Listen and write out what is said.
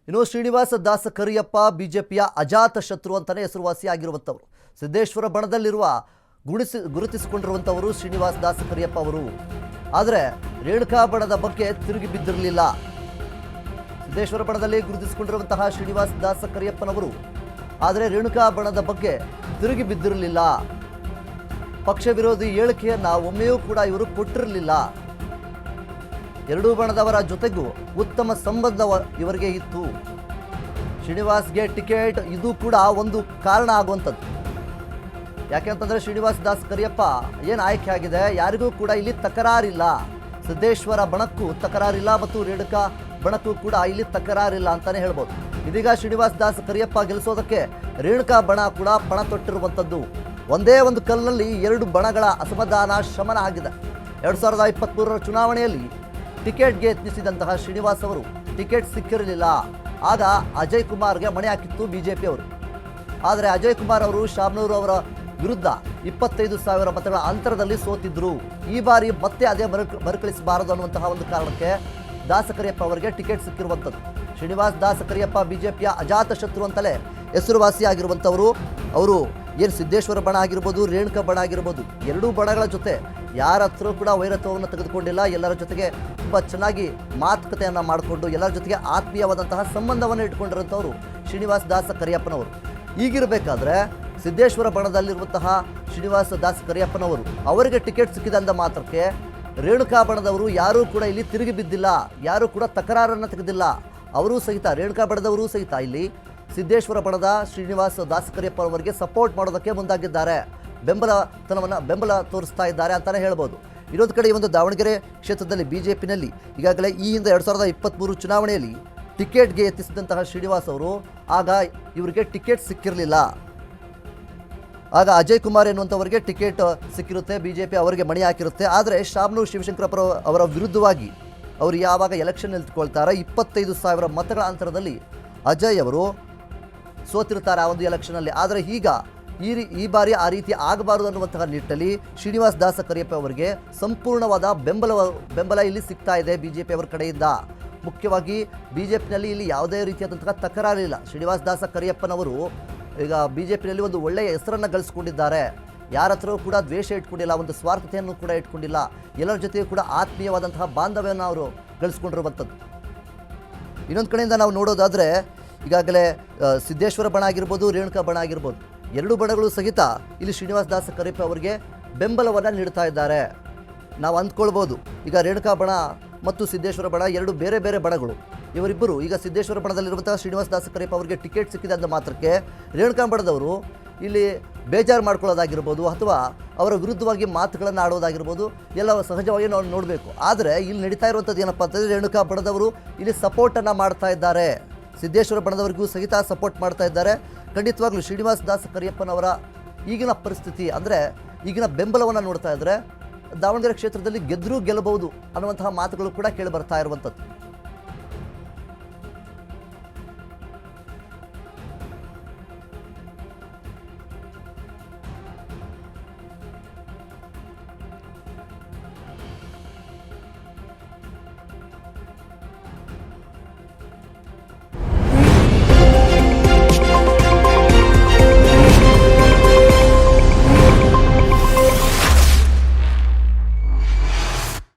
ಇನ್ನು ಶ್ರೀನಿವಾಸ ದಾಸ ಕರಿಯಪ್ಪ ಬಿಜೆಪಿಯ ಅಜಾತ ಶತ್ರು ಅಂತಾನೆ ಹೆಸರುವಾಸಿಯಾಗಿರುವಂಥವರು. ಸಿದ್ದೇಶ್ವರ ಬಣದಲ್ಲಿರುವ ಗುರುತಿಸಿಕೊಂಡಿರುವಂಥವರು ಶ್ರೀನಿವಾಸ ದಾಸ ಕರಿಯಪ್ಪ ಅವರು. ಆದರೆ ರೇಣುಕಾ ಬಣದ ಬಗ್ಗೆ ತಿರುಗಿ ಬಿದ್ದಿರಲಿಲ್ಲ. ಸಿದ್ದೇಶ್ವರ ಬಣದಲ್ಲಿ ಗುರುತಿಸಿಕೊಂಡಿರುವಂತಹ ಶ್ರೀನಿವಾಸ ದಾಸ ಕರಿಯಪ್ಪನವರು ಆದರೆ ರೇಣುಕಾ ಬಣದ ಬಗ್ಗೆ ತಿರುಗಿ ಬಿದ್ದಿರಲಿಲ್ಲ. ಪಕ್ಷ ವಿರೋಧಿ ಹೇಳಿಕೆಯನ್ನ ಒಮ್ಮೆಯೂ ಕೂಡ ಇವರು ಕೊಟ್ಟಿರಲಿಲ್ಲ. ಎರಡೂ ಬಣದವರ ಜೊತೆಗೂ ಉತ್ತಮ ಸಂಬಂಧ ಇವರಿಗೆ ಇತ್ತು. ಶ್ರೀನಿವಾಸ್ಗೆ ಟಿಕೆಟ್ ಇದು ಕೂಡ ಒಂದು ಕಾರಣ ಆಗುವಂಥದ್ದು. ಯಾಕೆಂತಂದರೆ ಶ್ರೀನಿವಾಸ ದಾಸ್ ಕರಿಯಪ್ಪ ಏನು ಆಯ್ಕೆ ಆಗಿದೆ, ಯಾರಿಗೂ ಕೂಡ ಇಲ್ಲಿ ತಕರಾರಿಲ್ಲ. ಸಿದ್ದೇಶ್ವರ ಬಣಕ್ಕೂ ತಕರಾರಿಲ್ಲ ಮತ್ತು ರೇಣುಕಾ ಬಣಕ್ಕೂ ಕೂಡ ಇಲ್ಲಿ ತಕರಾರಿಲ್ಲ ಅಂತಾನೆ ಹೇಳ್ಬೋದು. ಇದೀಗ ಶ್ರೀನಿವಾಸ ದಾಸ್ ಕರಿಯಪ್ಪ ಗೆಲ್ಲಿಸೋದಕ್ಕೆ ರೇಣುಕಾ ಬಣ ಕೂಡ ಪಣ ತೊಟ್ಟಿರುವಂಥದ್ದು. ಒಂದೇ ಒಂದು ಕಲ್ಲಿನಲ್ಲಿ ಎರಡು ಬಣಗಳ ಅಸಮಾಧಾನ ಶಮನ ಆಗಿದೆ. 2023ರ ಚುನಾವಣೆಯಲ್ಲಿ ಟಿಕೆಟ್ಗೆ ಯತ್ನಿಸಿದಂತಹ ಶ್ರೀನಿವಾಸ್ ಅವರು ಟಿಕೆಟ್ ಸಿಕ್ಕಿರಲಿಲ್ಲ. ಆಗ ಅಜಯ್ ಕುಮಾರ್ಗೆ ಮಣೆ ಹಾಕಿತ್ತು ಬಿಜೆಪಿ ಅವರು. ಆದರೆ ಅಜಯ್ ಕುಮಾರ್ ಅವರು ಶಾಮನೂರು ಅವರ ವಿರುದ್ಧ 25,000 ಮತಗಳ ಅಂತರದಲ್ಲಿ ಸೋತಿದ್ರು. ಈ ಬಾರಿ ಮತ್ತೆ ಅದೇ ಮರುಕಳಿಸಬಾರದು ಅನ್ನುವಂತಹ ಒಂದು ಕಾರಣಕ್ಕೆ ದಾಸ ಕರಿಯಪ್ಪ ಅವರಿಗೆ ಟಿಕೆಟ್ ಸಿಕ್ಕಿರುವಂಥದ್ದು. ಶ್ರೀನಿವಾಸ ದಾಸ ಕರಿಯಪ್ಪ ಬಿಜೆಪಿಯ ಅಜಾತ ಶತ್ರು ಅಂತಲೇ ಹೆಸರುವಾಸಿಯಾಗಿರುವಂಥವರು. ಅವರು ಏನು ಸಿದ್ದೇಶ್ವರ ಬಣ ಆಗಿರ್ಬೋದು, ರೇಣುಕಾ ಬಣ ಆಗಿರ್ಬೋದು, ಎರಡೂ ಬಣಗಳ ಜೊತೆ ಯಾರ ಹತ್ರ ಕೂಡ ವೈರತ್ವವನ್ನು ತೆಗೆದುಕೊಂಡಿಲ್ಲ. ಎಲ್ಲರ ಜೊತೆಗೆ ತುಂಬ ಚೆನ್ನಾಗಿ ಮಾತುಕತೆಯನ್ನು ಮಾಡಿಕೊಂಡು ಎಲ್ಲರ ಜೊತೆಗೆ ಆತ್ಮೀಯವಾದಂತಹ ಸಂಬಂಧವನ್ನು ಇಟ್ಕೊಂಡಿರುವಂಥವರು ಶ್ರೀನಿವಾಸ ದಾಸ ಕರಿಯಪ್ಪನವರು. ಈಗಿರಬೇಕಾದ್ರೆ ಸಿದ್ದೇಶ್ವರ ಬಣದಲ್ಲಿರುವಂತಹ ಶ್ರೀನಿವಾಸ ದಾಸ ಕರಿಯಪ್ಪನವರು ಅವರಿಗೆ ಟಿಕೆಟ್ ಸಿಕ್ಕಿದಂದ ಮಾತ್ರಕ್ಕೆ ರೇಣುಕಾ ಬಣದವರು ಯಾರೂ ಕೂಡ ಇಲ್ಲಿ ತಿರುಗಿ ಬಿದ್ದಿಲ್ಲ, ಯಾರೂ ಕೂಡ ತಕರಾರನ್ನು ತೆಗೆದಿಲ್ಲ. ಅವರೂ ಸಹಿತ ರೇಣುಕಾ ಬಣದವರೂ ಸಹಿತ ಇಲ್ಲಿ ಸಿದ್ದೇಶ್ವರ ಬಣದ ಶ್ರೀನಿವಾಸ ದಾಸ ಕರಿಯಪ್ಪ ಅವರಿಗೆ ಸಪೋರ್ಟ್ ಮಾಡೋದಕ್ಕೆ ಮುಂದಾಗಿದ್ದಾರೆ. ಬೆಂಬಲ ತೋರಿಸ್ತಾ ಇದ್ದಾರೆ ಅಂತಲೇ ಹೇಳ್ಬೋದು. ಇನ್ನೊಂದು ಕಡೆ ಈ ಒಂದು ದಾವಣಗೆರೆ ಕ್ಷೇತ್ರದಲ್ಲಿ ಬಿಜೆಪಿನಲ್ಲಿ ಈಗಾಗಲೇ ಈ ಹಿಂದೆ 2023 ಚುನಾವಣೆಯಲ್ಲಿ ಟಿಕೆಟ್ಗೆ ಯತ್ನಿಸಿದಂತಹ ಶ್ರೀನಿವಾಸ್ ಅವರು ಆಗ ಇವರಿಗೆ ಟಿಕೆಟ್ ಸಿಕ್ಕಿರಲಿಲ್ಲ. ಆಗ ಅಜಯ್ ಕುಮಾರ್ ಎನ್ನುವಂಥವರಿಗೆ ಟಿಕೆಟ್ ಸಿಕ್ಕಿರುತ್ತೆ, ಬಿಜೆಪಿ ಅವರಿಗೆ ಮಣಿ ಹಾಕಿರುತ್ತೆ. ಆದರೆ ಶಾಮನೂರು ಶಿವಶಂಕರಪ್ಪ ಅವರ ವಿರುದ್ಧವಾಗಿ ಅವರು ಯಾವಾಗ ಎಲೆಕ್ಷನ್ ನಿಂತುಕೊಳ್ತಾರೆ 25,000 ಮತಗಳ ಅಂತರದಲ್ಲಿ ಅಜಯ್ ಅವರು ಸೋತಿರ್ತಾರೆ ಆ ಒಂದು ಎಲೆಕ್ಷನಲ್ಲಿ. ಆದರೆ ಈಗ ಈ ಬಾರಿ ಆ ರೀತಿ ಆಗಬಾರದು ಅನ್ನುವಂತಹ ನಿಟ್ಟಿನಲ್ಲಿ ಶ್ರೀನಿವಾಸ ದಾಸ ಕರಿಯಪ್ಪ ಅವರಿಗೆ ಸಂಪೂರ್ಣವಾದ ಬೆಂಬಲ ಇಲ್ಲಿ ಸಿಗ್ತಾ ಇದೆ ಬಿಜೆಪಿ ಅವರ ಕಡೆಯಿಂದ. ಮುಖ್ಯವಾಗಿ ಬಿಜೆಪಿನಲ್ಲಿ ಇಲ್ಲಿ ಯಾವುದೇ ರೀತಿಯಾದಂತಹ ತಕರಾರಿಲ್ಲ. ಶ್ರೀನಿವಾಸ ದಾಸ ಕರಿಯಪ್ಪನವರು ಈಗ ಬಿಜೆಪಿನಲ್ಲಿ ಒಂದು ಒಳ್ಳೆಯ ಹೆಸರನ್ನು ಗಳಿಸ್ಕೊಂಡಿದ್ದಾರೆ. ಯಾರ ಹತ್ರವೂ ಕೂಡ ದ್ವೇಷ ಇಟ್ಕೊಂಡಿಲ್ಲ, ಒಂದು ಸ್ವಾರ್ಥತೆಯನ್ನು ಕೂಡ ಇಟ್ಕೊಂಡಿಲ್ಲ. ಎಲ್ಲರ ಜೊತೆಯೂ ಕೂಡ ಆತ್ಮೀಯವಾದಂತಹ ಬಾಂಧವ್ಯವನ್ನು ಅವರು ಗಳಿಸ್ಕೊಂಡಿರುವಂಥದ್ದು. ಇನ್ನೊಂದು ಕಡೆಯಿಂದ ನಾವು ನೋಡೋದಾದರೆ ಈಗಾಗಲೇ ಸಿದ್ದೇಶ್ವರ ಬಣ ಆಗಿರ್ಬೋದು, ರೇಣುಕಾ ಬಣ ಆಗಿರ್ಬೋದು, ಎರಡೂ ಬಣಗಳು ಸಹಿತ ಇಲ್ಲಿ ಶ್ರೀನಿವಾಸ ದಾಸ ಕರಿಯಪ್ಪ ಅವರಿಗೆ ಬೆಂಬಲವನ್ನು ನೀಡ್ತಾ ಇದ್ದಾರೆ. ನಾವು ಅಂದ್ಕೊಳ್ಬೋದು ಈಗ ರೇಣುಕಾ ಬಣ ಮತ್ತು ಸಿದ್ದೇಶ್ವರ ಬಣ ಎರಡು ಬೇರೆ ಬೇರೆ ಬಣಗಳು. ಇವರಿಬ್ಬರು ಈಗ ಸಿದ್ದೇಶ್ವರ ಬಣದಲ್ಲಿರುವಂತಹ ಶ್ರೀನಿವಾಸ ದಾಸ ಕರಿಯಪ್ಪ ಅವರಿಗೆ ಟಿಕೆಟ್ ಸಿಕ್ಕಿದೆ ಅಂದ ಮಾತ್ರಕ್ಕೆ ರೇಣುಕಾ ಬಣದವರು ಇಲ್ಲಿ ಬೇಜಾರು ಮಾಡ್ಕೊಳ್ಳೋದಾಗಿರ್ಬೋದು ಅಥವಾ ಅವರ ವಿರುದ್ಧವಾಗಿ ಮಾತುಗಳನ್ನು ಆಡೋದಾಗಿರ್ಬೋದು ಎಲ್ಲ ಸಹಜವಾಗಿ ನಾವು ನೋಡಬೇಕು. ಆದರೆ ಇಲ್ಲಿ ನಡೀತಾ ಇರುವಂಥದ್ದು ಏನಪ್ಪ ಅಂತಂದರೆ ರೇಣುಕಾ ಬಣದವರು ಇಲ್ಲಿ ಸಪೋರ್ಟನ್ನು ಮಾಡ್ತಾ ಇದ್ದಾರೆ, ಸಿದ್ದೇಶ್ವರ ಬಣದವರಿಗೂ ಸಹಿತ ಸಪೋರ್ಟ್ ಮಾಡ್ತಾ ಇದ್ದಾರೆ. ಖಂಡಿತವಾಗ್ಲೂ ಶ್ರೀನಿವಾಸ ದಾಸ ಕರಿಯಪ್ಪನವರ ಈಗಿನ ಪರಿಸ್ಥಿತಿ ಅಂದರೆ ಈಗಿನ ಬೆಂಬಲವನ್ನು ನೋಡ್ತಾ ಇದ್ದರೆ ದಾವಣಗೆರೆ ಕ್ಷೇತ್ರದಲ್ಲಿ ಗೆದ್ದರೂ ಗೆಲ್ಲಬಹುದು ಅನ್ನುವಂತಹ ಮಾತುಗಳು ಕೂಡ ಕೇಳಿ ಬರ್ತಾ ಇರುವಂಥದ್ದು.